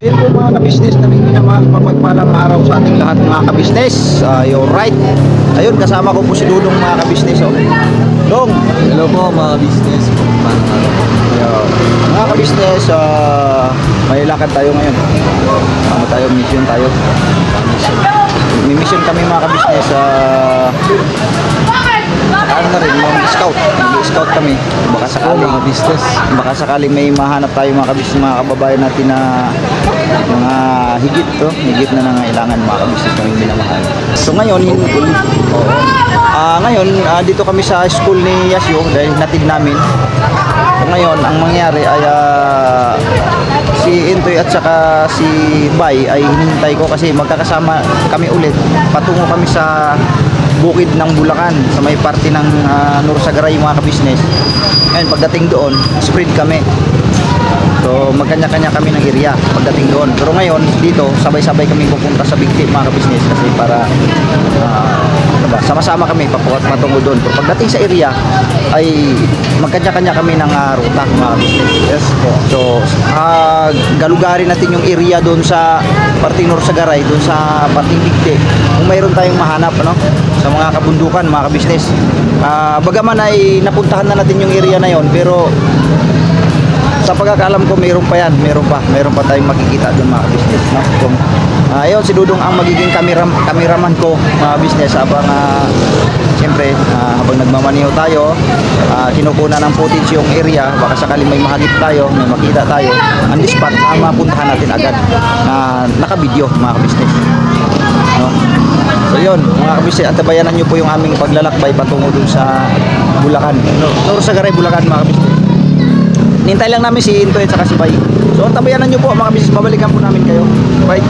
Yan po mga kabisnes, naming mapagpalang araw sa ating lahat mga kabisnes. You're right. Ayun, kasama ko po si Dudong mga kabisnes. Oh. Dong! Hello po mga kabisnes. Mga kabisnes, may lakad tayo ngayon. Mission tayo. May mission kami mga kabisnes. Ano na rin, mag-scout. Mag-scout kami. Baka sakaling may mahanap tayo mga kabisnes, mga kababayan natin na mga higit na nangailangan mga kabisnes na yung minamahal. So ngayon, dito kami sa school ni Yasio dahil natig namin. So ngayon, ang mangyari ay si Intoy at saka si Bay ay hinihintay ko kasi magkakasama kami ulit. Patungo kami sa bukid ng Bulacan sa may parte ng Norsagaray mga kabisnes. Ngayon pagdating doon, spread kami. So magkanya-kanya kami ng area pagdating doon. Pero ngayon dito, sabay-sabay kami pupunta sa Big Tip mga kabisnes kasi para sama-sama kami patungo doon. Pero pagdating sa area ay magkanya-kanya kami ng ruta mga kabisnes. Yes po. So galugarin natin yung area doon sa parting Norsagaray, doon sa parting Big Tip. Kung mayroon tayong mahanap sa mga kabundukan mga kabisnes. Bagaman ay napuntahan na natin yung area na yon, pero sa pagkakaalam ko meron pa tayong makikita doon mga kabisnes, no? So, ayun, si Dudong ang magiging cameraman ko mga business habang siyempre habang nagmamaniho tayo, kinukunan ng footage yung area, baka sakaling may mahagip tayo, may makita tayo on the spot, mapuntahan natin agad na naka-video mga kabisnes, no? So yun mga kabisnes, antabayanan nyo po yung aming paglalakbay patungo dun sa Bulacan, Norsagaray, Bulacan mga kabisnes. Nintay lang namin si Intoy at saka si Bay. So antabayanan nyo po mga kabisnes, babalikan po namin kayo. Bye.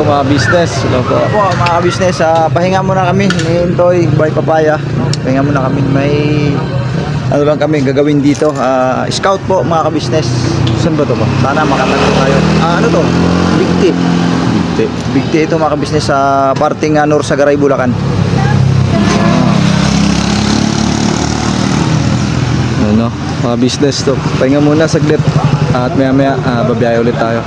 po mga business. Hello po. Po, mga business, pahinga muna kami ni Intoy by Papaya. Pahinga muna kami. May ano lang kami gagawin dito. Scout po mga ka-business. Saan ba to ba? Sana makatagpo tayo. Ano to? Big T. Big T ito mga ka-business sa parting Norsagaray, Bulacan. Ano, mga business to. Pahinga muna saglit. At maya babiyahe ulit tayo.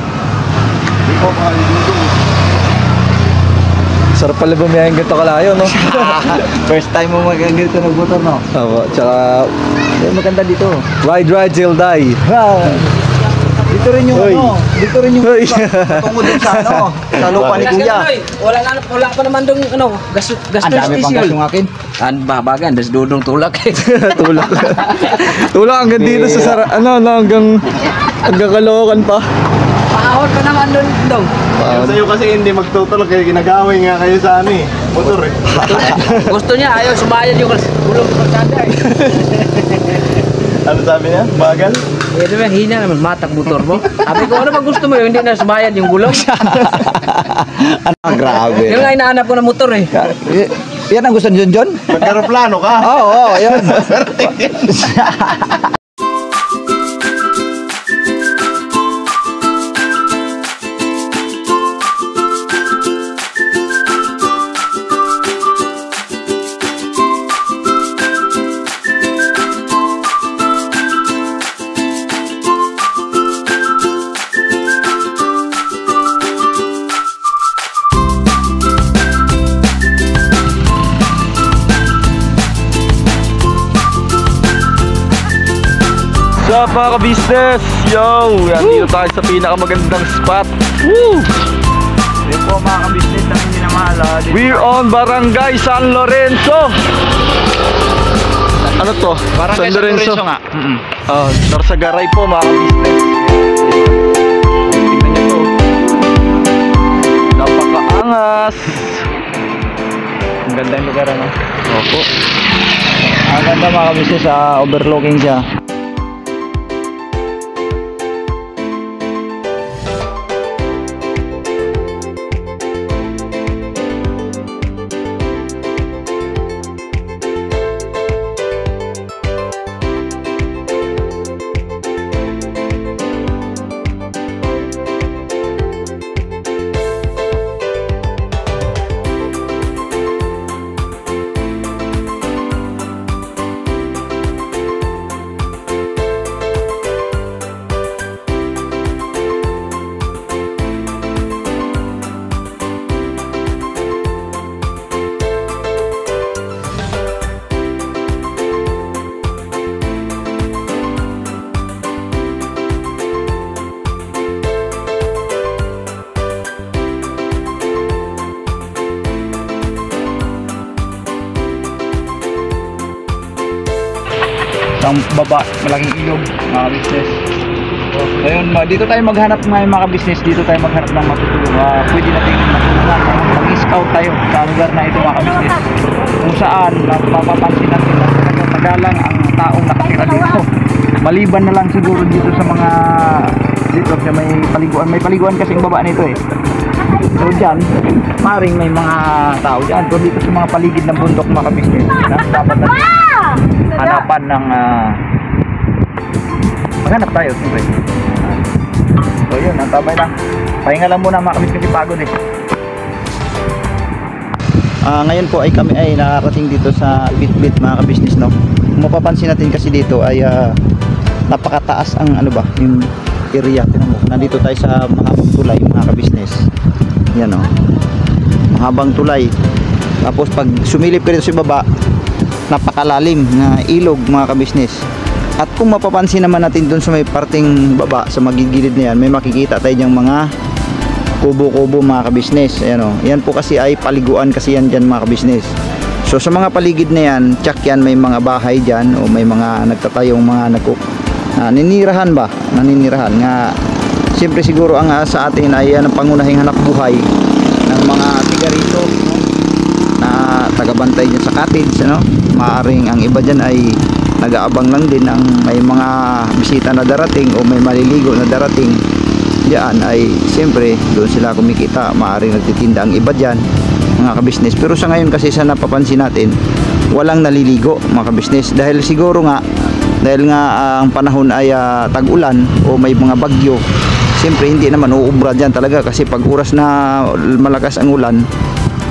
Sarap pala bumiyaheng ganito kalayo, no? First time mo mag-ganito nagmotor, no? Opo, tsaka Maganda dito. ride till die. Dito rin yung Hoy. dito rin yung Hoy. tungo dun sa sa lupa ni Kuya. Wala pa naman dong gastos Ang dami pang gas yung akin. An babagan, das dudong tulak. Tulak. Tulak hanggang dito sa hanggang Caloocan pa. Paahon pa naman doon dong. Sa'yo kasi hindi magtutulog kaya ginagawin nga kayo sa motor eh. Gusto niya ayaw sumayad yung gulong kalsada eh. Ano sabi niya? Bagal? Eh di ba hina naman matak motor mo. Sabi ko ano ba gusto mo hindi na sumayad yung gulong. Grabe. Yung nga inaanap ko ng motor eh. Yan ang gusto ni John? Magkaroplano ka? Oo, yan. What's up mga ka-business? Yo! Yan, dito tayo sa pinakamagandang spot. Woo! Yan po mga ka-business ang hindi na mahal. We're on Barangay San Lorenzo. Ano to? Barangay San Lorenzo nga. Norsagaray po mga ka-business. Tingnan nyo to. Napakaangas. Ang ganda yung lugar, ano? Opo. Ang ganda mga ka-business, overlooking siya. Ang baba, malaking ilog, mga business. Ngayon, dito tayo maghanap ng mga business, dito tayo maghanap ng matutulong. Pwede natin matulungan, mag-scout tayo sa lugar na ito mga business. Kung saan, mapapansin natin na talagang madalang ang taong nakatira dito. Maliban na lang siguro dito sa mga, dito sa may paliguan kasi yung baba nito eh. So dyan, maring may mga tao dyan. So dito sa mga paligid ng bundok mga business, dapat natin hanapan ng maghanap tayo siyempre. So yun, ang tabay lang, pahinga lang muna mga kabis kasi pagod eh. Ngayon po ay kami ay nakarating dito sa Bitbit mga kabisnes, no? Kung mapapansin natin kasi dito ay napakataas ang yung area. Tingnan mo, nandito tayo sa mahabang tulay mga kabisnes. Yan o, mahabang tulay. Tapos pag sumilip ka dito sa baba, napakalalim na ilog mga kabisnes. At kung mapapansin naman natin dun sa may parting baba sa magigilid na yan, may makikita tayo dyang mga kubo-kubo mga kabisnes. Ayan o, yan po kasi ay paliguan kasi yan dyan mga kabisnes. So sa mga paligid na yan, tsak yan may mga bahay dyan o may mga nagtatayong mga naninirahan ba? Naninirahan nga. Siyempre siguro ang sa atin ay ang pangunahing hanap buhay ng mga tiga rito, na tagabantay dyan sa cottage, maaring ang iba dyan ay nag-aabang lang din ng may mga bisita na darating o may maliligo na darating. diyan ay siyempre doon sila kumikita, maaaring nagtitinda ang iba diyan mga kabisnes. Pero sa ngayon kasi sa napapansin natin, walang naliligo mga kabisnes dahil siguro nga ang panahon ay tag-ulan o may mga bagyo. Siyempre hindi naman uubra diyan talaga kasi pag oras na malakas ang ulan,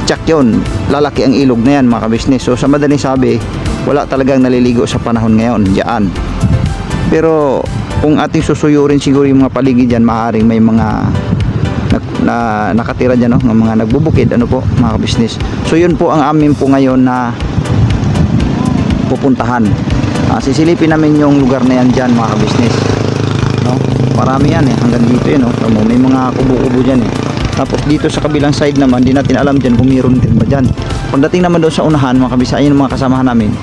tsak yun, lalaki ang ilog na yan mga kabisnes. So sa madaling sabi, wala talagang naliligo sa panahon ngayon diyan. Pero kung ating susuyurin siguro yung mga paligid dyan, maaaring may mga nakatira dyan, no? Ng mga nagbubukid, ano po mga kabisnes. So yun po ang amin po ngayon na pupuntahan. Sisilipin namin yung lugar na yan dyan mga kabisnes, no? Marami yan hanggang dito no? May mga kubo-kubo dyan Tapos dito sa kabilang side naman, di natin alam dyan kung mayroon din ba dyan. Pagdating naman doon sa unahan mga kabisnes, ayun mga kasamahan namin.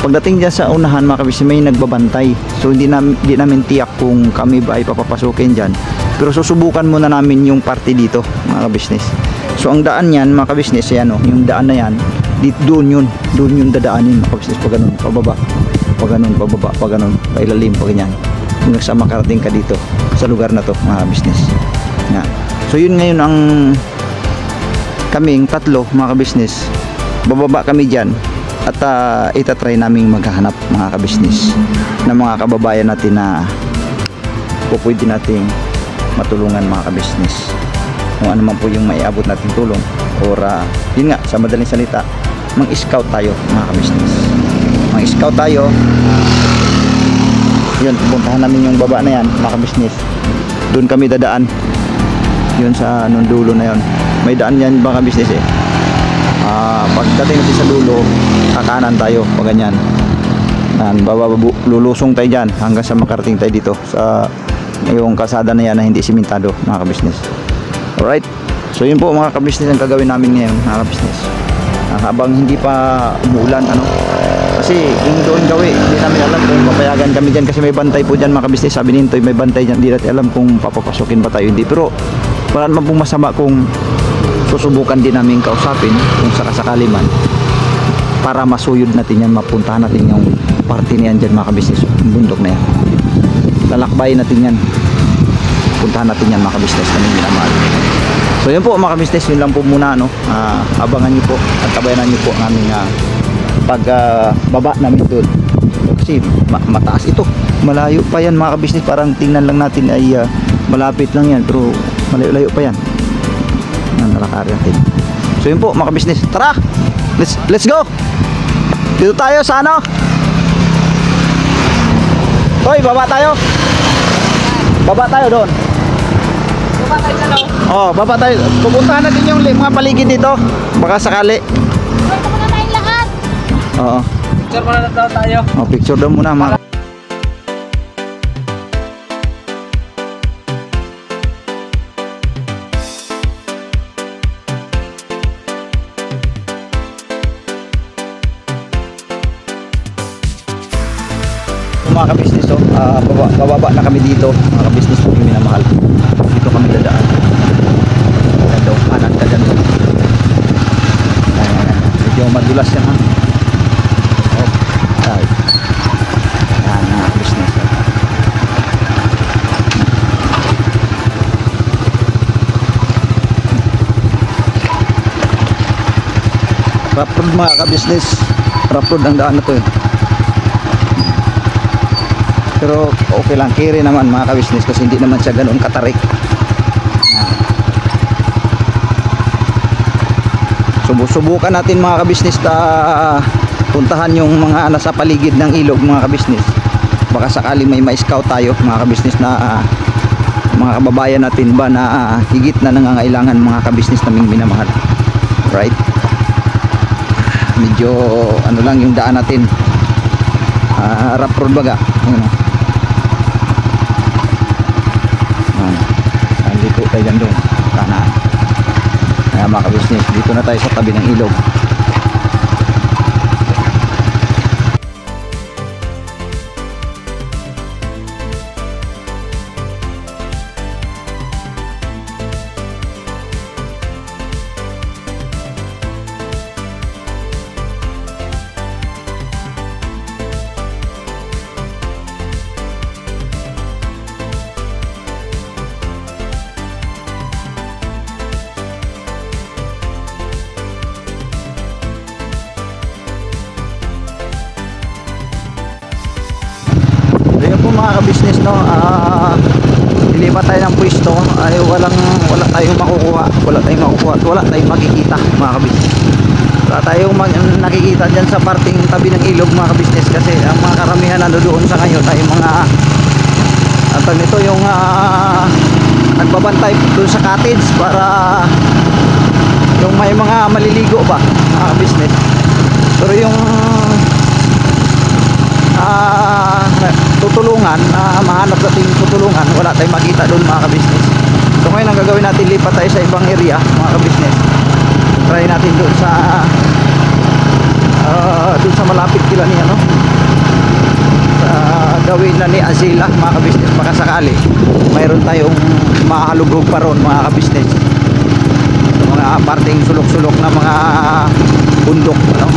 Pagdating dyan sa unahan mga kabisnes, may nagbabantay. So hindi namin tiyak kung kami ba ay papapasukin dyan. Pero susubukan muna namin yung parte dito mga kabisnes. So ang daan yan mga kabisnes, yan yung daan na yan, doon yun dadaanin mga kabisnes. Pag ganun, pababa, pag ganun, pababa, pag ganun, pailalim, pag ganyan. Hanggang sa makarating ka dito sa lugar na to mga kabisnes. So yun ngayon ang kaming tatlo mga kabisnes, bababa kami dyan at itatry naming maghahanap mga kabisnes ng mga kababayan natin na pwede nating matulungan mga kabisnes, kung ano man po yung maiabot nating tulong or yun nga sa madaling salita, mang-scout tayo mga kabisnes, mang-scout tayo. Yun, pupuntahan namin yung baba na yan mga kabisnes, doon kami dadaan yun sa anong dulo na yun, may daan yan mga kabisnes pagdating natin sa dulo, kakanan tayo pag ganyan. Lulusong tayo dyan hanggang sa makarating tayo dito sa yung kalsada na yan na hindi simentado mga kabisnes. Alright, so yun po mga kabisnes ang gagawin namin ngayon mga kabisnes, habang hindi pa umuulan kasi yung doon gawi hindi namin alam kung papayagan kami dyan kasi may bantay po dyan mga kabisnes. Sabi nintoy may bantay dyan, hindi natin alam kung papapasukin ba tayo hindi, pero wala naman pong masama kung susubukan din namin kausapin kung sakasakali man para masuyod natin yan, mapuntahan natin yung parte niyan dyan mga kabisnes, yung bundok na yan, lalakbayin natin yan, puntahan natin yan mga kabisnes kami minamahal. So yun po mga kabisnes, yun lang po muna abangan nyo po at tabayanan nyo po ang aming pagbaba namin doon kasi mataas ito, malayo pa yan mga kabisnes, parang tingnan lang natin ay malapit lang yan pero malayo-layo pa yan nalakari natin. So yun po mga kabisnes, tara let's go dito tayo sa hoy, baba tayo doon, baba tayo, pupuntahan natin yung mga paligid dito baka sakali. Oo. Picture muna na daw tayo. Picture daw muna mga kabisnes. Bababa na kami dito mga kabisnes po yung minamahal. Dito kami dadaan. Ganda kanan ka dyan. Medyo madulas yan yan mga kabisnes. Rough road mga kabisnes, rough road ang daan na to pero okay lang, kiri naman mga kabisnes kasi hindi naman siya ganoon katarik. Subukan natin mga kabisnes puntahan yung mga nasa paligid ng ilog mga kabisnes, baka sakali may ma-scout tayo mga kabisnes na mga kababayan natin ba na higit na nangangailangan mga kabisnes naming minamahal. Right, medyo lang yung daan natin, rough road baga dito tayo dyan doon kanan. Mga kabisnes, dito na tayo sa tabi ng ilog. mga ka-business, no, lilipat tayo ng pwesto ay wala tayong makukuha, wala tayong makikita mga ka-business. Wala tayong nakikita dyan sa parting tabi ng ilog mga ka-business, kasi ang mga karamihan na doon sa ngayon ay mga antag nito yung nagbabantay doon sa cottage para yung may mga maliligo ba mga ka-business. Pero yung tutulungan, mahanap natin tutulungan, wala tayong makita doon mga ka-business. So ngayon ang gagawin natin, lipat tayo sa ibang area mga ka-business. Try natin doon sa malapit kila ni ano, sa gawin na ni Azila mga ka-business, baka sakali mayroon tayong mahalugog pa ron mga ka-business, mga parting sulok-sulok na mga bundok ano.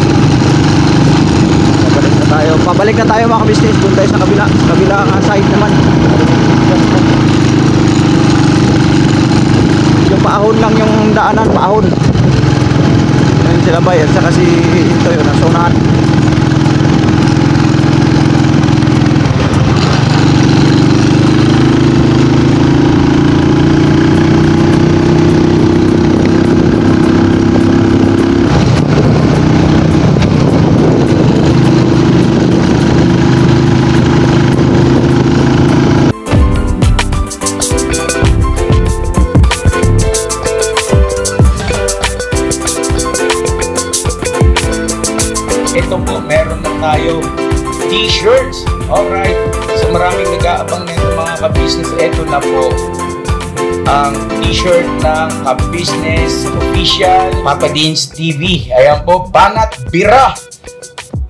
Pabalik na tayo mga ka-business, doon tayo sa kabilang side naman. Yung paahon lang yung daanan, paahon. Ayun sila ba, yan sa kasi ito yun, nasa unahan. Ito po, meron na tayo t-shirts. Alright. So maraming nag-aabang nito mga ka-business. Ito na po ang t-shirt ng ka-business official Papa Dean's TV. Ayan po, Banat Bira.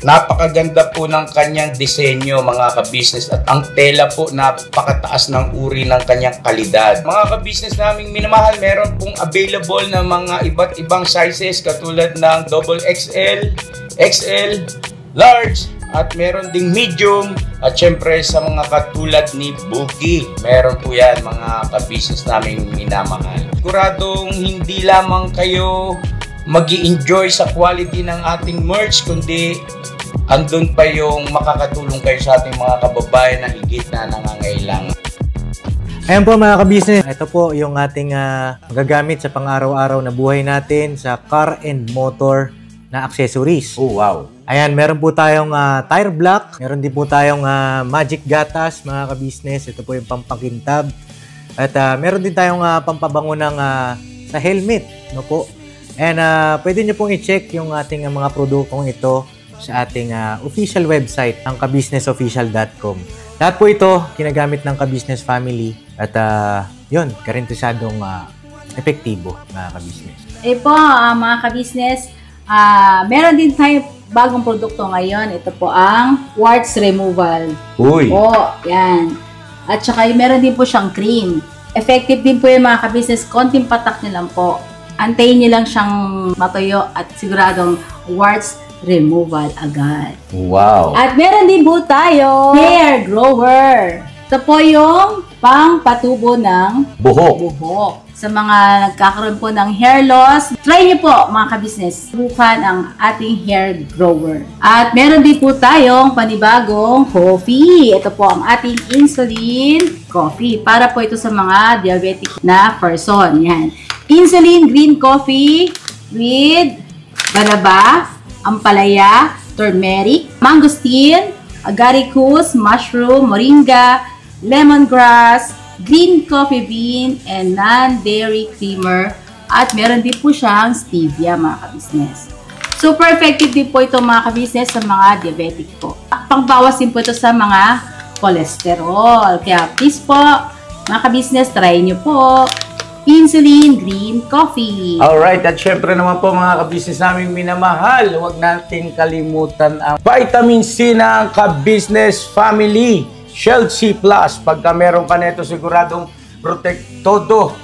Napakaganda po ng kanyang disenyo mga ka-business, at ang tela po napakataas ng uri ng kanyang kalidad. Mga ka-business naming minamahal, meron pong available na mga iba't ibang sizes katulad ng XXL, XL, large, at meron ding medium, at syempre sa mga katulad ni Boogie, meron po yan mga ka-business naming minamahal. Siguradong hindi lamang kayo mag-i-enjoy sa quality ng ating merch, kundi andun pa yung makakatulong kayo sa ating mga kababayan na higit na nangangailangan. Ayan po mga ka-business, ito po yung ating magagamit sa pang-araw-araw na buhay natin sa car and motor na accessories. Oh wow! Ayan, meron po tayong tire block, meron din po tayong magic gatas mga ka-business, ito po yung pampakintab. At meron din tayong pampabango ng sa helmet, no po. And pwede nyo pong i-check yung ating mga produktong ito sa ating official website, ang kabusinessofficial.com. Lahat po ito ginagamit ng ka-business family, at yun, garantisadong epektibo mga ka-business. Po, mga ka-business, meron din tayo bagong produkto ngayon. Ito po ang warts removal. Uy! Po, yan. At saka meron din po siyang cream. Effective din po yung mga ka-business. Konting patak nyo lang po. Antayin nyo lang siyang matuyo at siguradong warts removal agad. Wow! At meron din po tayo hair grower. Ito po yung pang-patubo ng buhok. Sa mga nagkakaroon po ng hair loss, try niyo po mga ka-business, subukan ang ating hair grower. At meron din po tayong panibagong coffee. Ito po ang ating insulin coffee. Para po ito sa mga diabetic na person. Yan. Insulin green coffee with banaba, ampalaya, turmeric, mangosteen, agaricus, mushroom, moringa, lemongrass, green coffee bean, and non-dairy creamer. At meron din po siyang stevia mga ka-business. Super effective din po ito mga ka-business sa mga diabetic po. Pangbawas din po ito sa mga cholesterol. Kaya please po, mga ka-business, try nyo po insulin green coffee. Alright, at syempre naman po mga ka-business naming minamahal, huwag natin kalimutan ang vitamin C ng ka-business family, Shield C+. Pagka meron ka nito, siguradong protect todo.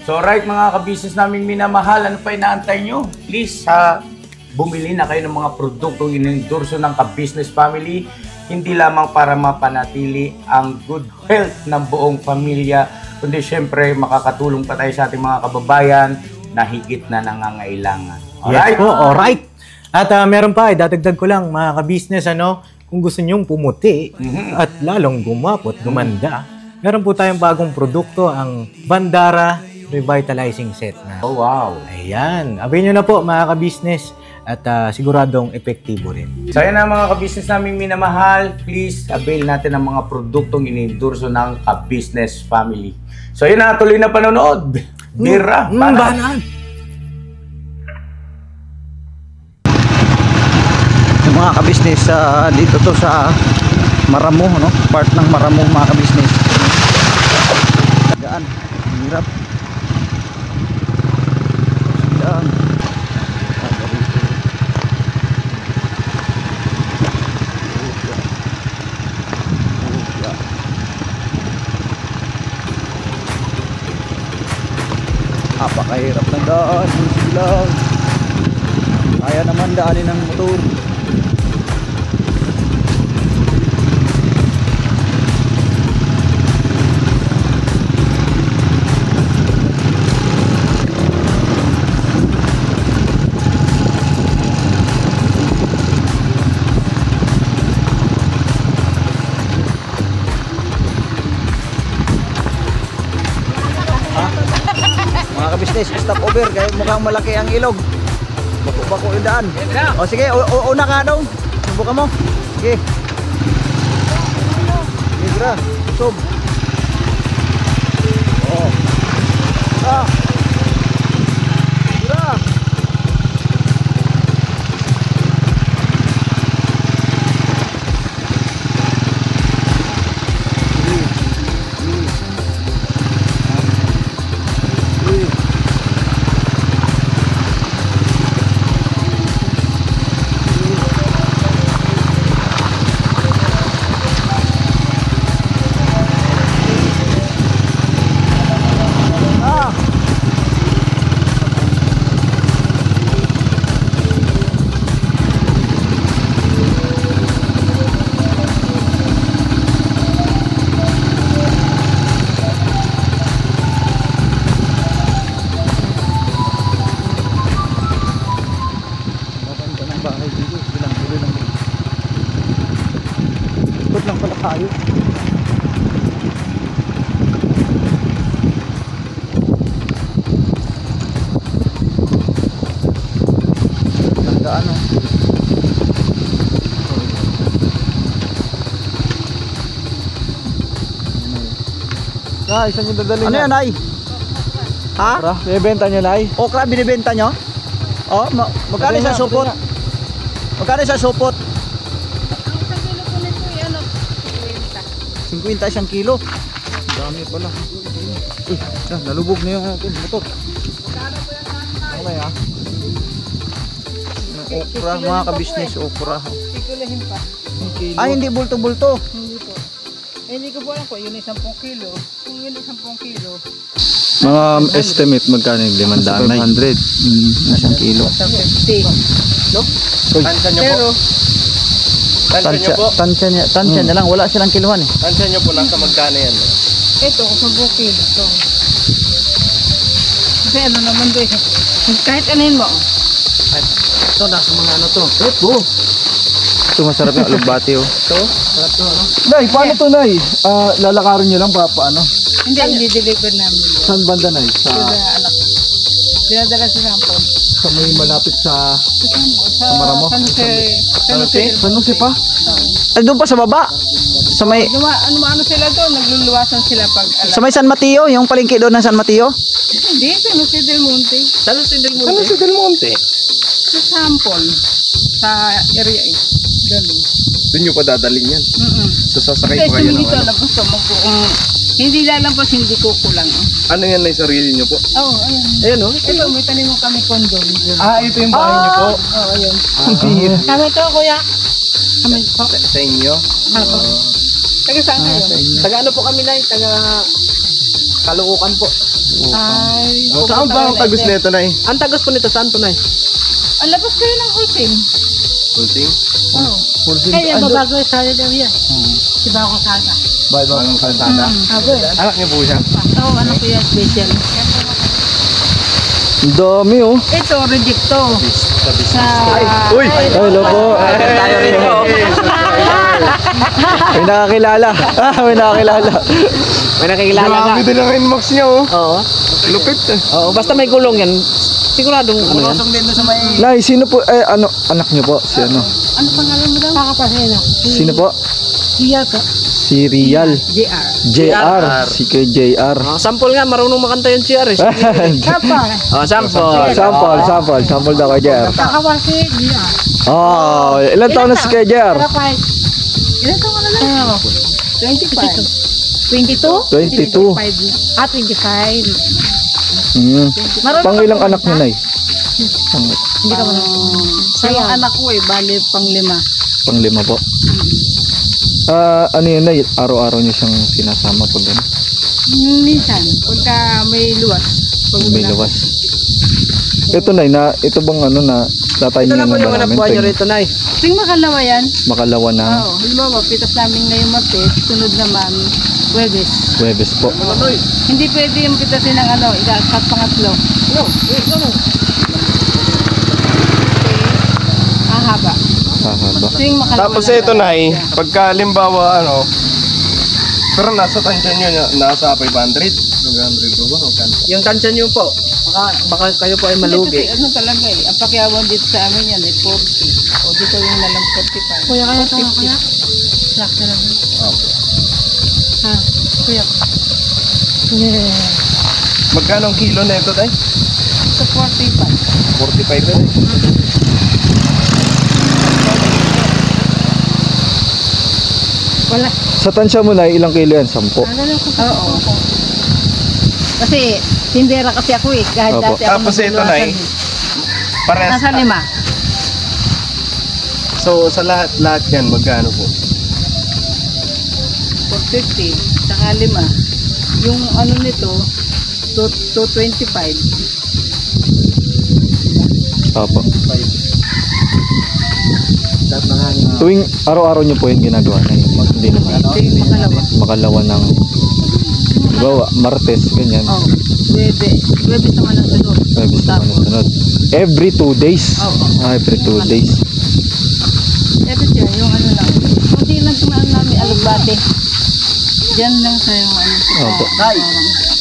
So right mga ka-business naming minamahal, ano pa inaantay nyo? Please, bumili na kayo ng mga produktong inendorso ng ka-business family, hindi lamang para mapanatili ang good health ng buong pamilya, kundi syempre makakatulong pa tayo sa ating mga kababayan na higit na nangangailangan. Alright? Yes po, alright. At meron pa, dadagdag ko lang mga ka-business, kung gusto nyong pumuti at lalong gumapot, gumanda, meron po tayong bagong produkto, ang Bandara Revitalizing Set na. Oh, wow. Ayan, abay nyo na po mga ka-business at siguradong epektibo rin. So ayan na mga ka-business namin minamahal, please avail natin ang mga produktong inendorso ng ka-business family. So yun na, tuloy na panonood. Bira, Banat! Yung mga ka-business, dito to sa Maramo, no? Part ng Maramo mga ka-business. Tagaan, hirap. Tagaan. Napakahirap ng daan, silang. Kaya naman daanin ng motor. Mga ka-business, stop over kaya mukhang malaki ang ilog. Bako-bako yung daan. O sige, una ka daw. Subukan mo. Sige. Ligra, sub. Oh. Ligra. Ikot lang pala tayo. Gandaan o. Nay, saan yung dadalhin Ano yan, Nay? Ha? Binibenta niyo, Nay? Okra binibenta nyo? Oh, magkano sa supot? Magkano sa supot? 50 isang kilo. Dami pala. Uy, nalubog na yung ating motor. Ano na yan? Okra, mga ka-business, okra. Pikulihin pa. Ah, hindi bulto-bulto. Hindi po. Hindi ko po alam po, yun 10 kilo. Kung yun 10 kilo, Mga estimate magkano yung 500? 500. Isang kilo. 50. Tansya nyo po. Tansya niya lang, wala silang kiluhan eh. Tansya nyo po, nasa magkano yan? Ito, 10 kilo. Ito. Kasi ano naman doon eh. Kahit anuhin mo. Ito, nasa mga ano to. Ito masarap yung alugbati oh. Nay, paano to, Nay? Lalakarin nyo lang paano? Hindi deliver namin. Saan banda, Nay? Sa Anak ko. Dinadala sa sampol. sa may malapit sa Sa Maramo? San Jose. pa? Ay, doon pa sa baba. Sa may Ano sila doon? Nagluluwasan sila pag sa may San Mateo, yung palengke doon ng San Mateo. Hindi, San Jose del Monte. San Jose del Monte. Ano si Del Monte? Sa sampol. Sa area eh. Ganun. Doon nyo pa dadaling yan. So sasakay Kasi pa kayo ng dito ano? labas ko hindi lalampas, hindi kukulang. Ano yan, Nay, sarili nyo po? Oo, ayun. Ayan o. Ito, may tanim mo kami kondo. Ito yung bahay nyo po? Oo, ayun. Kami to, kuya. Kami po. Sa inyo? Ako. Taga saan kayo? Taga ano po kami na taga Caloocan po. Ay, Saan ba ang tagus nito, Nay? Ang tagos po nito, saan po na Ang labas kayo ng ultim. Pulsing? Oo. Kaya babago sa area. Si Bako Sada. Anong kalsada? Abo. Anak niyo po siya? Oo, ano ko yan, special. Dami oh. Ito, rejecto. Sa... Uy! Hello po! Tayo rin. May nakakilala. May nakakilala. May nakikilala ka. Grabe din ang inbox niya, oh. Oo. Lupit eh. Oo, basta may gulong yan. Siguradong ano yan. Nay, sino po? Ano? Anak niyo po? Si ano? Ano pangalan mo daw? Kakapasino. Sino po? Siya ka. Si Rial. JR. JR. Si Kuya JR. Oh, sample nga, marunong makanta yung CR eh. Kapa. Oh, sample. Sample daw kay JR. Kakawasi. JR. Oh, ilan taon na si Kuya JR? Kakapay. Ilan taon ka na lang? 25. 22. 25 na. Ah, 25. Pang ilang anak niyo, Nay? Hindi ka marunong. Sa yung anak ko eh, bali pang 5. Pang 5 po. Ano yun, Nay? Araw-araw niyo siyang sinasama pag ano? Minsan, pagka may luwas. May lawas. Ito, Nay, ito bang ano na tatay Ito niyo na po na yung anak buhay nyo rito, Nay. Ting makalawa yan. Makalawa na Oo. Halimbawa, pitas namin ngayong Martes, sunod naman, Huwebes. Huwebes po. Hindi pwede yung pitasin ng ano, ikakat pangatlo. Haba. Hahaba. Ting makalawa. Tapos ito, Nay, pagka halimbawa, ano, pero nasa tansya nyo, nasa 500. 500 ba? Magkano? Yung tansya nyo po, baka kayo po ay malugi. Kasi ano talaga eh, ang pakiawan dito sa amin yan eh, 40. O dito yung nalang 45. Kuya kaya ito, kuya? Black na lang. Okay. Ha, kuya. Magkano ang kilo na ito, Tay? Sa 45. 45 na, Wala. Sa tansya mo, Nay, ilang kilo yan? 10. Oo. Kasi, tindera kasi ako eh. Kahit Opo. dati ako Tapos ito, Nay, parehas. nasa 5. So, sa lahat yan, magkano po? 450. Saka 5. Yung ano nito, 225. Opo. Tuwing araw-araw niyo po yung ginagawa na yun. Hindi naman. Ito yung makalawa. Makalawa ng bawa, Martes, ganyan. Oh, Huwebes naman ang sunod. Huwebes naman ang sunod. Every 2 days. Oo. Every 2 days. Ito siya, yung ano lang. Hindi lang tumaan namin alugbate. Diyan lang sa yung ano. Opo. Nay,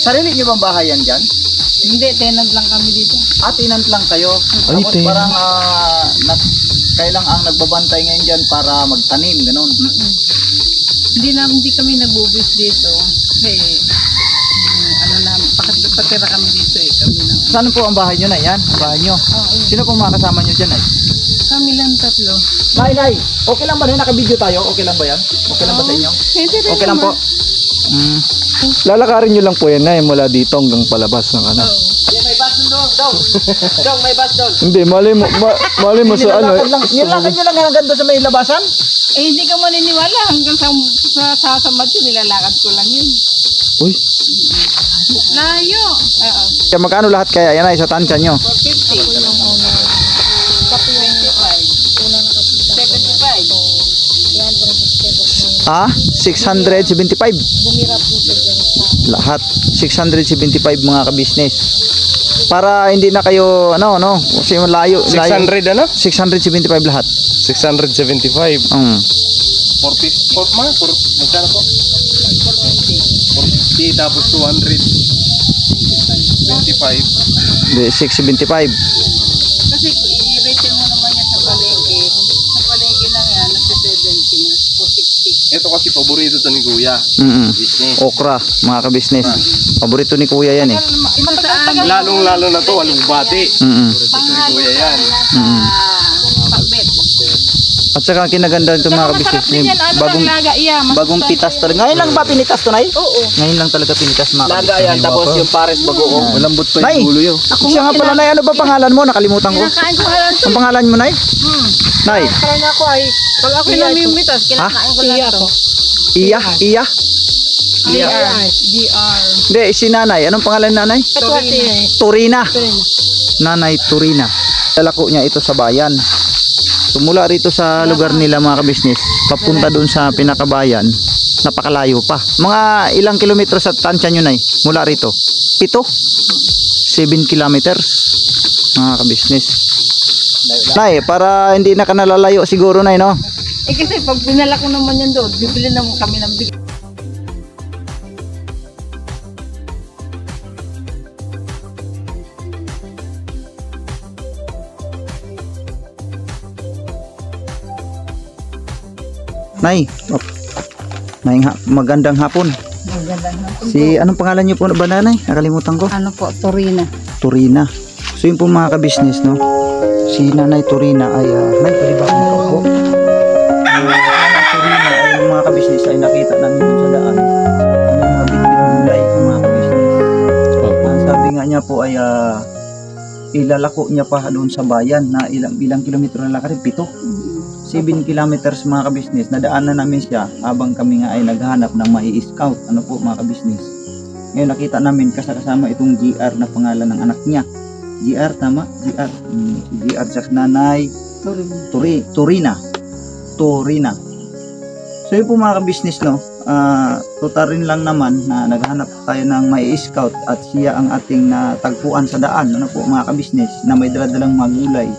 sarili niyo bang bahay yan dyan? Hindi, tenant lang kami dito. Tenant lang kayo. Ay, Tapos tenant. parang kayo lang ang nagbabantay ngayon dyan para magtanim, ganun. Hindi kami nagbubis dito. Kasi, ano na, patira kami dito eh. Kami lang. Saan po ang bahay nyo na yan? Ang bahay nyo? Sino pong makakasama nyo dyan, Nay? Kami lang 3. Nay, okay lang ba rin? Naka-video tayo? Okay lang ba yan? Okay lang ba sa inyo? Okay lang po. Lalakarin nyo lang po yan, Nay, mula dito hanggang palabas ng ano. May bus doon, Dong, may bus doon. Hindi, mali mo sa ano. Nilakad nyo lang hanggang doon sa may labasan? Eh, hindi ka maniniwala. Hanggang sa sasamad yun, nilalakad ko lang yun. Uy. Layo. Oo. Kaya magkano lahat kaya yan ay sa tansya nyo? 450. 75. Ah? 675? Lahat. 675 mga ka-business. Para hindi na kayo, kasi layo. 600 ano? 675 lahat. 675. 40, magkano po? 450 tapos 200. 25. Hindi, 675. Kasi i-retail mo naman yan sa palengke. Sa palengke na yan, nasa 70 na. 460. Ito kasi paborito to ni Kuya. Business. Okra, mga ka-business. Paborito ni Kuya yan eh. Lalong-lalo na to, alugbati. Panghalo Kuya yan. pagbet. At saka kinaganda nito mga ka-business. Bagong pitas talaga. Ngayon lang ba pinitas to, Nay? Oo. Ngayon lang talaga pinitas mga Laga yan, tapos yung pares bagoong. Malambot pa yung ulo yun. Siya nga pala, Nay. Ano ba pangalan mo? Nakalimutan ko. Kinakain ko halang to. Ang pangalan mo, Nay? Nay? Kaya ako ay, pag ako namimitas, kinakain ko lang to. Iya? DR. Hindi, si Nanay. Anong pangalan ni Nanay? Turina. Nanay Turina. Lalako niya ito sa bayan. Tumula rito sa lugar nila mga ka-business, papunta doon sa pinakabayan, napakalayo pa. Mga ilang kilometro sa tansya nyo, Nay? Mula rito? 7 kilometers mga ka-business. Nay, para hindi na ka nalalayo siguro, Nay, no? Eh kasi pag pinala ko naman yan doon, bibili naman kami ng bigas. Nay, magandang hapon. Magandang hapon Si, anong pangalan niyo po ba, Nanay? Nakalimutan ko. Ano po, Torina. Turina. So yun po mga ka-business, no? Si Nanay Turina ay, Nay, pwede ba akong po? Nanay Turina ay yung mga ka-business ay nakita namin dun sa daan. Yung mga bitbit gulay, yung mga ka-business. Ang sabi nga niya po ay, ilalako niya pa doon sa bayan na ilang kilometro na lakarin, 7 kilometers mga ka-business. Nadaanan namin siya habang kami nga ay naghahanap ng mai-scout. Ano po mga ka-business? Ngayon nakita namin kasama itong GR na pangalan ng anak niya. GR, tama? GR. GR sa Nanay Torina. Turina. So yun po mga ka-business, no? Total rin lang naman na naghanap tayo ng mai-scout at siya ang ating natagpuan sa daan. Ano po mga ka-business? Na may daladalang mga gulay.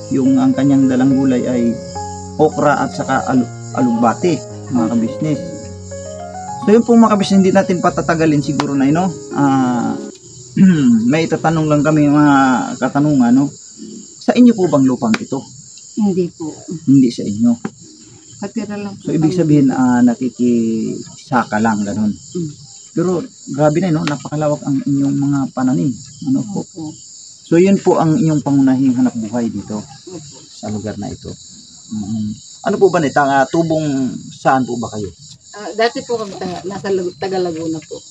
Yung ang kanyang dalang gulay ay okra at saka alugbati mga ka-business. So yun po mga ka-business, hindi natin patatagalin siguro na no. May itatanong lang kami mga katanungan, no. Sa inyo po bang lupang ito? Hindi po. Hindi sa inyo. Katira lang po. So ibig sabihin nakikisaka lang ganun. Pero grabe na no, napakalawak ang inyong mga pananim. Ano po? Opo. So yun po ang inyong pangunahing hanap buhay dito Opo. sa lugar na ito. Ano po ba nito? Tubong saan po ba kayo? Dati po kami nasa Tagalaguna po.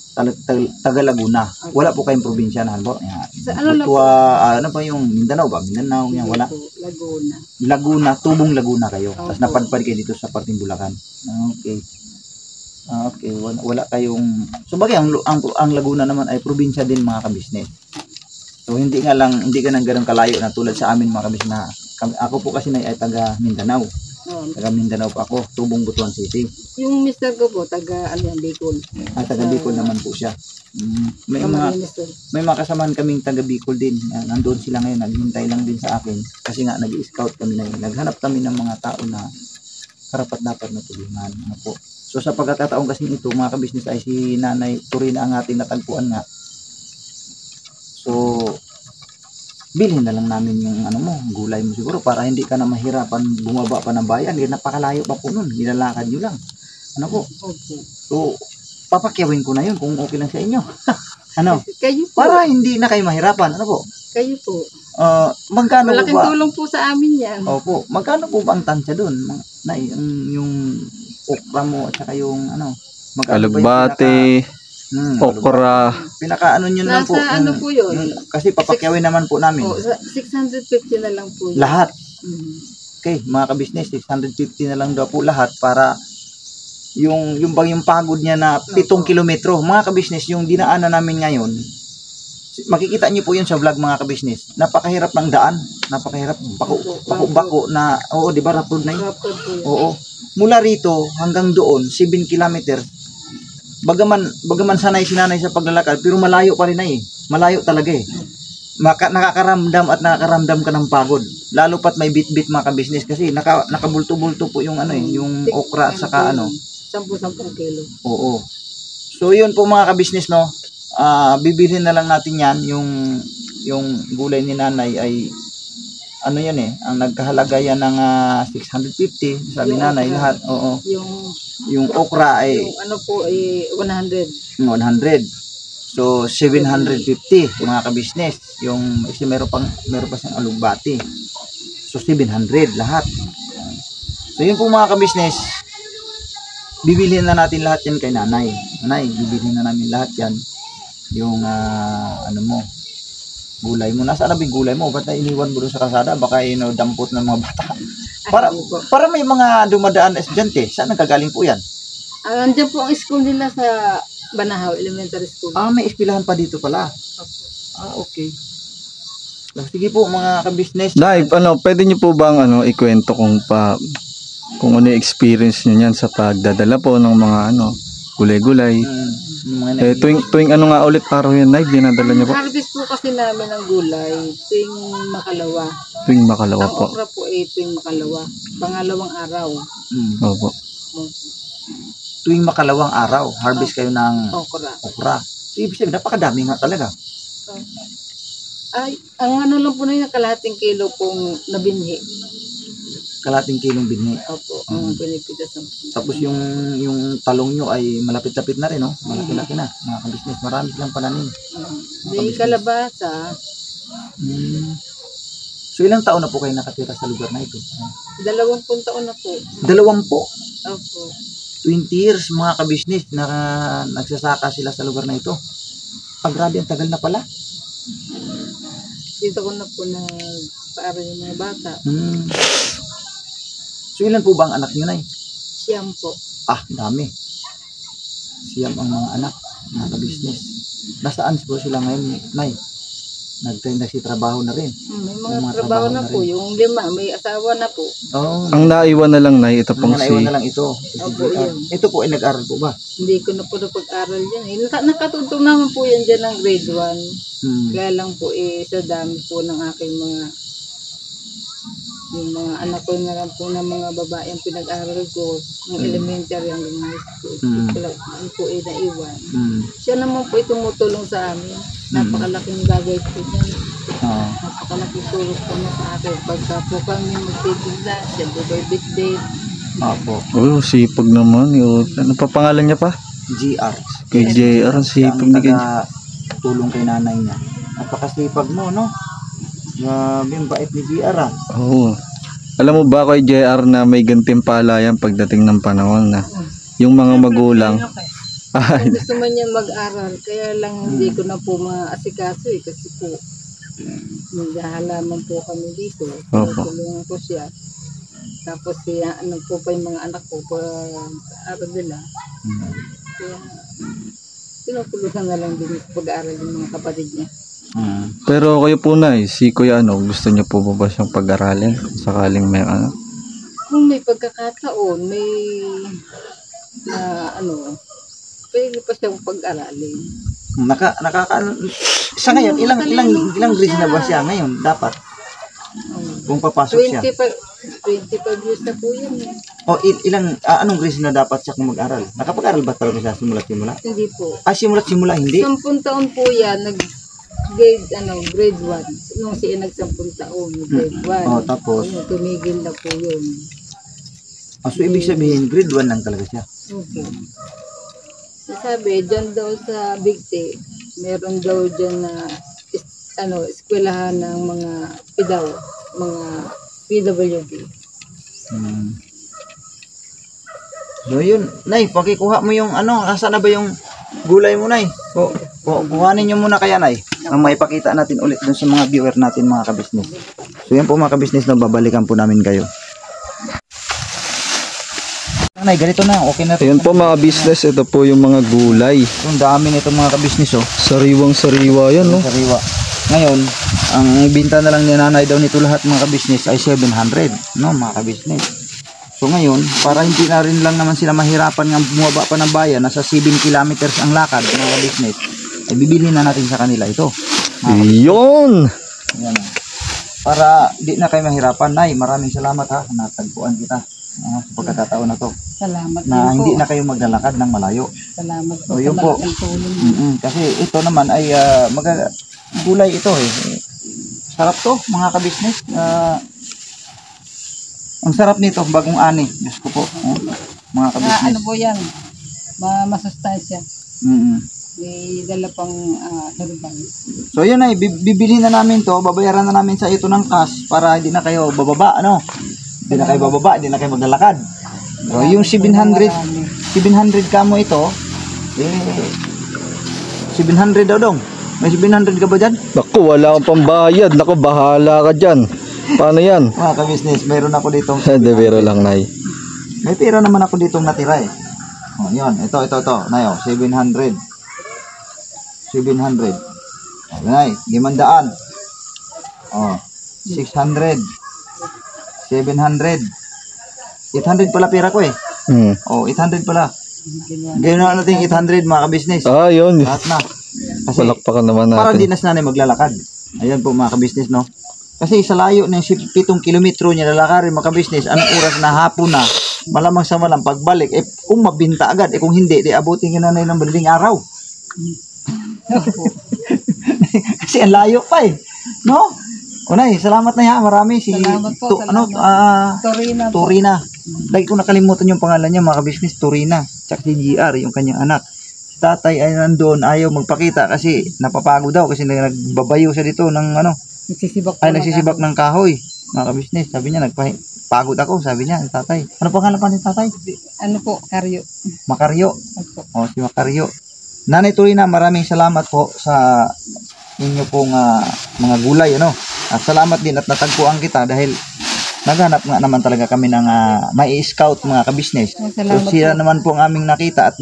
Tagalaguna. Wala po kayong probinsya na ba? Sa ano lang po? Ano pa yung Mindanao ba? Mindanao yan, wala. Laguna. Laguna, tubong Laguna kayo. Opo. Tapos napadpad kayo dito sa parting Bulacan. Okay. Okay, wala kayong. So bagay ang Laguna naman ay probinsya din mga ka-business. So hindi ka nang ganun kalayo na tulad sa amin mga ka-business na ako po kasi ay taga Mindanao. Taga Mindanao pa ako, Tubong Butuan City. Yung mister ko po, taga Bicol. Taga Bicol naman po siya. May mga kasamahan kaming taga Bicol din. Nandoon sila ngayon, naghintay lang din sa akin. Kasi nga nag-scout kami na yun. Naghanap kami ng mga tao na karapat-dapat na tulungan. Ano po. So sa pagkakataon kasi ito, mga ka-business ay si Nanay Turina ang ating natagpuan nga. So bilhin na lang namin yung gulay mo siguro para hindi ka na mahirapan bumaba pa ng bayan. Napakalayo pa po nun, nilalakad nyo lang. Ano po? Okay. So papakyawin ko na yun kung okay lang sa inyo. Ano? Kayo po. Para hindi na kayo mahirapan. Ano po? Kayo po. Magkano malaking po ba? tulong po sa amin yan. Opo. Magkano po ba ang tansya doon? Yung okra mo at saka yung Alugbati, okra. Pinaka nyo lang po. Nasa po yun? Kasi papakyawin naman po namin. 650 na lang po yun. Lahat. Okay, mga ka-business, 650 na lang daw po lahat para yung pagod niya na 7 kilometro. Mga ka-business, yung dinaanan namin ngayon, makikita niyo po yun sa vlog mga ka-business. Napakahirap ng daan. Napakahirap. Bako na, oo, di ba? Rapid na yun. Oo. Mula rito hanggang doon, 7 kilometer. Bagaman sanay si Nanay sa paglalakad, pero malayo pa rin na eh. Malayo talaga eh. Nakakaramdam ka ng pagod. Lalo pat may bit-bit mga ka-business kasi nakabulto-bulto po yung yung okra at saka 10 kilo. Oo. So yun po mga ka-business no. Bibilhin na lang natin yan yung gulay ni Nanay ay yan ang nagkahalaga yan ng 650 sabi Nanay lahat. Oo. Yung okra ay yung po ay 100. 100. So 750 mga ka-business. Yung kasi meron pa siyang alugbati. So 700 lahat. So yun po mga ka-business. Bibilhin na natin lahat yan kay Nanay. Nanay, bibilhin na namin lahat yan. Yung gulay mo. Nasaan na ba yung gulay mo? Ba't na iniwan mo doon sa kalsada? Baka dampot ng mga bata. Para may mga dumadaan na estudyante. Saan nagkagaling po yan? Andiyan po ang school nila sa Banahaw Elementary School. May eskwelahan pa dito pala. Okay. Sige po mga ka-business. Dai, pwede niyo po bang ikwento kung ano yung experience niyo niyan sa pagdadala po ng mga gulay-gulay? Yung mga Tuwing ano nga ulit araw yan, Nay, dinadala niyo po? Harvest po kasi namin ng gulay tuwing makalawa. Tuwing makalawa Ang po. okra po tuwing makalawa. Pangalawang araw. Opo. tuwing makalawang araw, harvest kayo ng okra. So, ibig sabihin, napakadami nga talaga. Ay, ang ano lang po na yun, kalahating kilo pong nabinhi. Kalating kilong binhi. Opo, ang pinipitas ng Tapos yung talong nyo ay malapit-lapit na rin, no? Malaki-laki na, mga ka-business. Marami silang pananim. May kalabasa. So, ilang taon na po kayo nakatira sa lugar na ito? 20 taon na po. 20. Opo. 20 years, mga ka-business, na nagsasaka sila sa lugar na ito. Grabe, ang tagal na pala. Dito ko na po na paaral yung mga bata. So, ilan po ba ang anak nyo, Nay? Siyam po. Dami. Siyam ang mga anak, mga ka-business. Nasaan po sila ngayon, Nay? Nagsitrabaho na rin. May mga trabaho na po. Yung 5, may asawa na po. Ang naiwan na lang, Nay, ito pong naiwan na lang ito. Opo, yun. Ito po ay nag-aral po ba? Hindi ko na po napag-aral yan. Nakatutong naman po yan dyan ng grade 1. Kaya lang po sa dami po ng aking yung mga anak ko na lang po ng mga babae ang pinag-aral ko ng elementary hanggang high school. Kailangan po naiwan. Siya naman po tumutulong sa amin. Napakalaking bagay po yan. Napakalaking tulong po na sa akin. Pagka po kami magtitigla, siya po by birthday. Sipag naman. Ano pa pangalan niya pa? GR. Kay JR, ang sipag ni Kay. Tulong kay nanay niya. Napakasipag mo, no? Grabe, yung bait ni GR, Oo. Alam mo ba kay JR na may gantimpala yan pagdating ng panahon na yung mga magulang. Kung gusto man niya mag-aral, kaya lang hindi ko na po maasikaso kasi po naghahalaman po kami dito. Tulungan ko siya. Tapos ano po pa yung mga anak ko pag-aaral nila. Kaya tinutulungan na lang din pag-aaral yung mga kapatid niya. Pero kayo po, Nay, si Kuya gusto niyo po ba siyang pag-aralin? Sakaling may Kung may pagkakataon, may pwede pa siyang pag-aralin. Sa ngayon, ilang grades na ba siya ngayon? Dapat. Kung papasok siya. 25 years na po yun. Anong grades na dapat siya kung mag-aral? Nakapag-aral ba talaga siya simula-simula? Hindi po. Simula-simula, hindi? 10 taon po yan, grade 1. Nung siya nag-10 taon, grade 1. Tapos? Tumigil na po yun. So, ibig sabihin, grade 1 lang talaga siya? Okay. Sabi, dyan daw sa Bigte, meron daw dyan na eskwelahan ng mga PIDAW, mga PWD. So, yun. Nay, pakikuha mo yung nasaan na ba yung gulay mo, Nay? Kuhanin nyo muna kaya, Nay. Ang maipakita natin ulit dun sa mga viewer natin, mga kabisnes. So, yan po mga kabisnes na babalikan po namin kayo. Nay, ganito na. Okay na. Ayan po mga business, ito po yung mga gulay. Yung dami nito mga kabisnes, Sariwang-sariwa yan, no? Sariwa. Ngayon, ang binta na lang ni nanay daw nito lahat mga kabisnes ay 700, no, mga kabisnes. So ngayon, para hindi na rin lang naman sila mahirapan ng bumaba pa ng bayan, nasa 7 kilometers ang lakad, mga kabisnes, ay bibili na natin sa kanila ito. Yun! Yan. Para di na kayo mahirapan. Nay, maraming salamat ha, natagpuan kita sa pagkakataon na to. Salamat na po. Hindi na kayo maglalakad ng malayo. Salamat po. So, yun po. Kasi ito naman ay gulay ito sarap to mga kabisnes. Ang sarap nito, bagong ani. Diyos ko po. Mga kabisnes. Ano po yan? Masustansya. May dala pang herbal. So yun ay, bibili na namin to, babayaran na namin sa ito ng cash para hindi na kayo bababa, Hindi na kayo bababa, hindi na kayo maglalakad. So yung 700 kamo ito, 700 daw dong. May 700 ka ba dyan? Naku, wala akong pambayad. Naku, bahala ka dyan. Paano yan? Mga ka-business, mayroon ako ditong De, pero lang, Nay. may pera naman ako ditong natira yun, ito, Nayo, 700. 700. Nay, 500. 600. 700. 800 pala pera ko 800 pala. Gawin na natin 800 mga ka-business. Yun. Lahat na. Kasi Palakpakan naman para di natin. na si nanay maglalakad. Ayan po mga ka-business, no? Kasi sa layo ng 7 kilometro niya lalakarin mga ka-business, anong oras na hapon na, malamang sa malang pagbalik, kung mabinta agad, kung hindi, di abutin yung nanay ng madaling araw. Kasi ang layo pa no? Unay, salamat na marami si Salamat po, salamat. Torina po. Torina. Lagi ko nakalimutan yung pangalan niya mga ka-business, Torina. Tsaka si GR, yung kanyang anak. Tatay ay nandoon, ayaw magpakita kasi napapagod daw kasi nagbabayo siya dito ng nagsisibak ng kahoy. Mga ka-business, sabi niya nagpagod ako, sabi niya, tatay. Ano pangalan pa ni tatay? Ano po, Karyo. Makaryo. Opo. Si Makaryo. Nanay Torina, maraming salamat po sa inyo pong mga gulay, At salamat din at natagpuan kita dahil naghanap nga naman talaga kami ng may scout mga ka-business. So siya naman po ang aming nakita at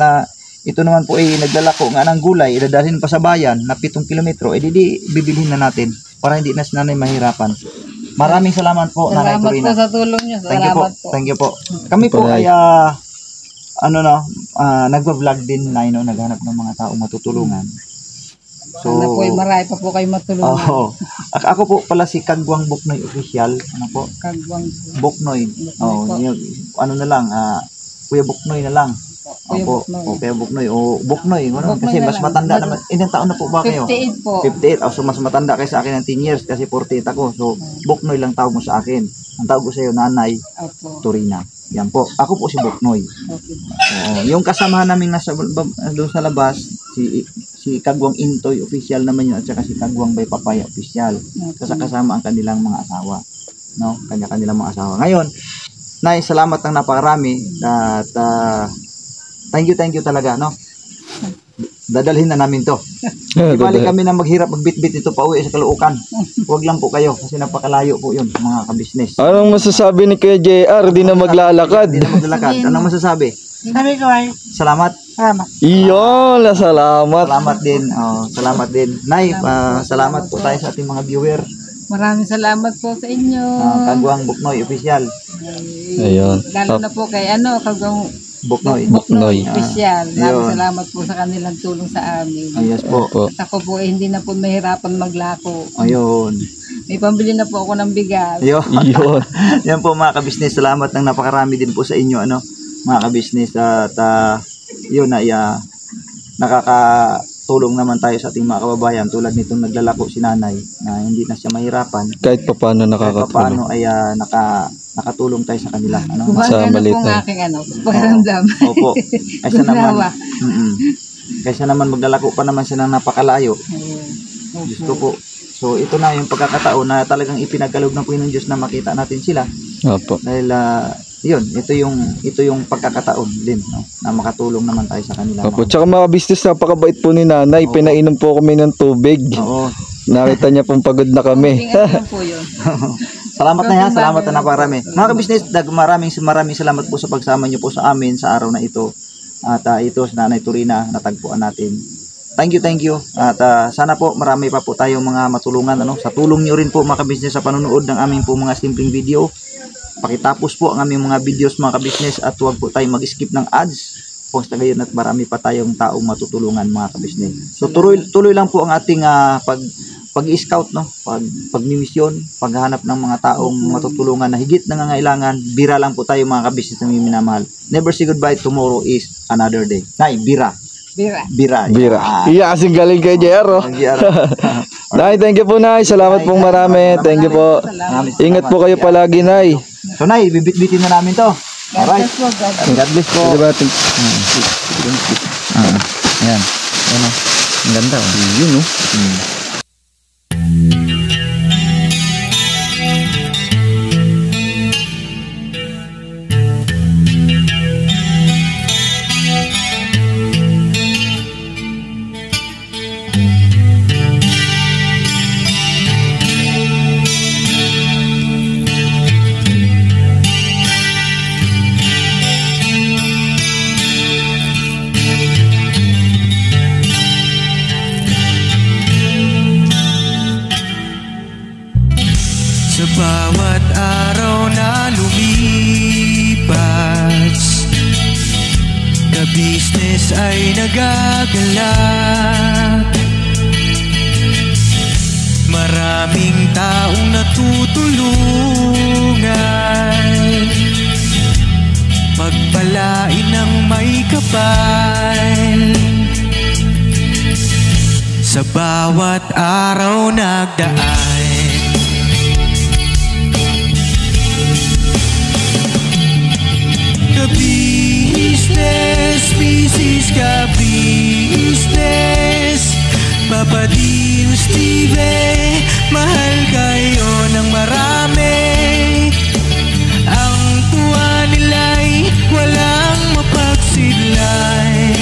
ito naman po naglalako nga ng gulay, idadalhin pa sa bayan na 7 kilometro, di bibilhin na natin para hindi na si nanay mahirapan. Maraming salamat po, Nanay Torina. Salamat po sa tulong niyo. Salamat po. Thank you po. Kami po ay nagva-vlog din na naghanap ng mga taong matutulungan. Sana po marami pa po kayo matulungan. Ako po pala si Kagwang Buknoy official. Kagwang Buknoy. Ano na lang, Kuya Buknoy na lang. Opo, Kuya Buknoy. Buknoy. Kasi mas matanda naman. Ilang taon na po ba kayo? 58 po. 58. So mas matanda kayo sa akin ng 10 years kasi 48 ako. So Buknoy lang tawag mo sa akin. Ang tawag ko sa iyo, Nanay Torina. Yan po. Ako po si Buknoy. Yung kasamahan namin doon sa labas, si Kagwang Intoy official naman yun at saka si Kagwang Bay Papaya official. Kasama ang kanilang mga asawa. Kanya-kanilang mga asawa. Ngayon, Nay, salamat ng napakarami at thank you talaga, Dadalhin na namin to. Ibalik kami na maghirap magbitbit ito pa uwi sa Caloocan. Huwag lang po kayo kasi napakalayo po yun mga ka-business. Anong masasabi ni Kuya JR? Di na maglalakad. Di na maglalakad. Anong masasabi? Sabi ko ay Salamat. Iyon, salamat. Salamat din. Salamat din. Nay, salamat po tayo sa ating mga viewer. maraming salamat po sa inyo. Kagwang Buknoy official. Ayun. Lalo na po kay Kagwang Buknoy. Buknoy. official. Maraming salamat po sa kanilang tulong sa amin. Yes po. At ako po hindi na po mahirapan maglako. Ayun. May pambili na po ako ng bigas. Ayun. Yan po mga kabisnes. Salamat ng napakarami din po sa inyo mga kabisnes at yun na nakakatulong naman tayo sa ating mga kababayan tulad nitong naglalako si nanay na hindi na siya mahirapan. Kahit pa paano nakakatulong. Kahit pa paano ay nakatulong tayo sa kanila. Sa maliit na. Pagkaramdam. Opo. Kaysa naman. Kaysa naman maglalako pa naman siya ng napakalayo. Diyos ko po. So ito na yung pagkakataon na talagang ipinagkaloob ng Panginoon Diyos na makita natin sila. Opo. Dahil ito yung pagkakataon din na makatulong naman tayo sa kanila. Opo. Tsaka mga business, napakabait po ni nanay. Opo. Pinainom po kami ng tubig. Oo. Nakita niya pong pagod na kami. Salamat na yan. Salamat na naparami. Mga ka-business, maraming salamat po sa pagsama niyo po sa amin sa araw na ito. At ito sa Nanay Torina natagpuan natin. Thank you. At sana po marami pa po tayong mga matulungan sa tulong niyo rin po mga ka-business sa panonood ng aming po mga simpleng video. Pakitapos po ang aming mga videos mga ka-business at huwag po tayong mag-skip ng ads. Kung sa gayon at marami pa tayong taong matutulungan mga ka-business. So tuloy lang po ang ating pag-i-scout pagmimisyon, paghahanap ng mga taong matutulungan na higit nangangailangan. Bira lang po tayo mga ka-business na minamahal. Never say goodbye, tomorrow is another day. Nay, bira. Iya, kasing galing kay JR. Nay, thank you po Nay. Salamat pong marami. Thank you po. Ingat po kayo palagi Nay. So Nay, bibit-bitin na namin to. Alright. God bless po. Ayan. Ang ganda. Yun ka-business ay nagagalak. Maraming taong natutulungan, pagpalain ng may kapal. Sa bawat araw nagdaan, ka-business, business ka-business, Papa Dean, Steve, mahal kayo ng marami. Ang tuwa nila'y walang mapagsidlay.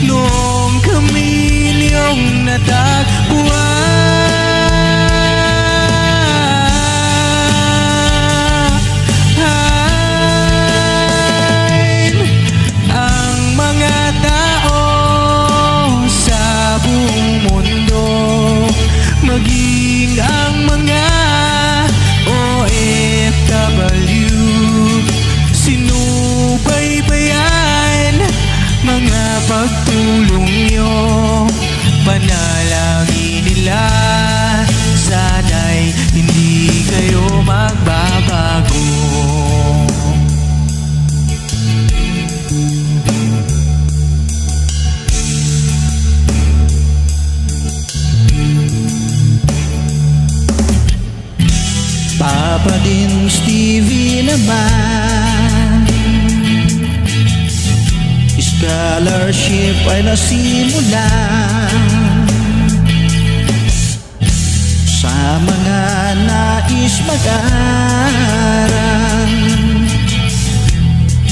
Noong kami niyong natagpuan, ang mga tao sa buong mundo, maging ang mga OFW, sinubaybayan mga pagtulong nyo. Panalangin nila, sana'y hindi kayo magbabago. Papa Dean, Stevie naman, scholarship ay nasimula sa mga nais mag-aral.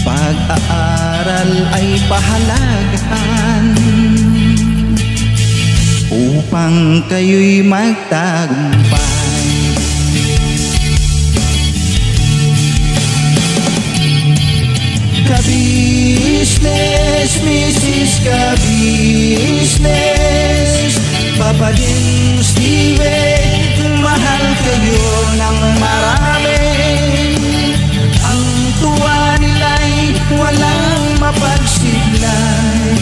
Pag-aaral ay pahalagahan upang kayo'y magtagumpay. Ka-business, Mrs. Ka-business, Papa Dean, Steve, mahal kayo ng marami. Ang tuwa nila'y walang mapagsiglay.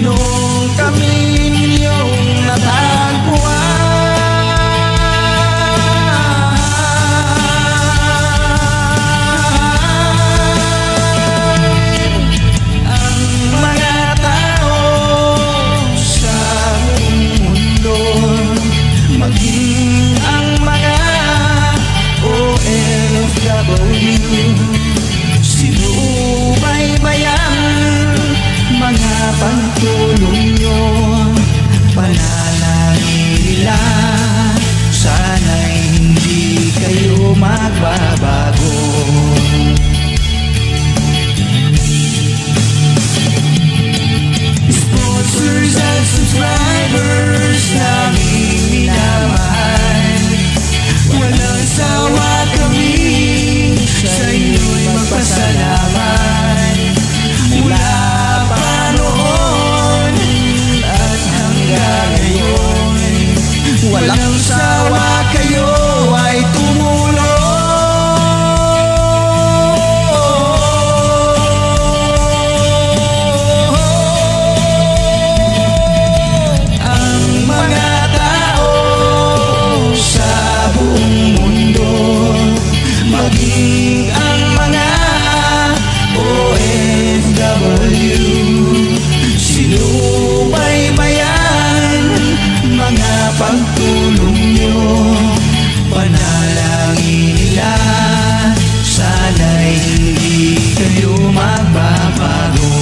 Noong kami ninyong natagpuan, maging ang mga OFW, sinubaybayan mga pagtulong nyo. Panalangin nila, sana'y hindi kayo magbabago. Sponsors and subscribers naming minamahal, walang sawa kami sa inyo'y magpasalamat. Mula pa noon at hanggang ngayon, walang sawa kayo ay tumulong. Maging ang mga OFW, sinubaybayan mga pagtulong nyo. Panalangin nila, sana'y hindi kayo magbabago.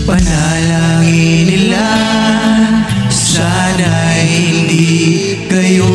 Panalangin nila, sana'y hindi kayo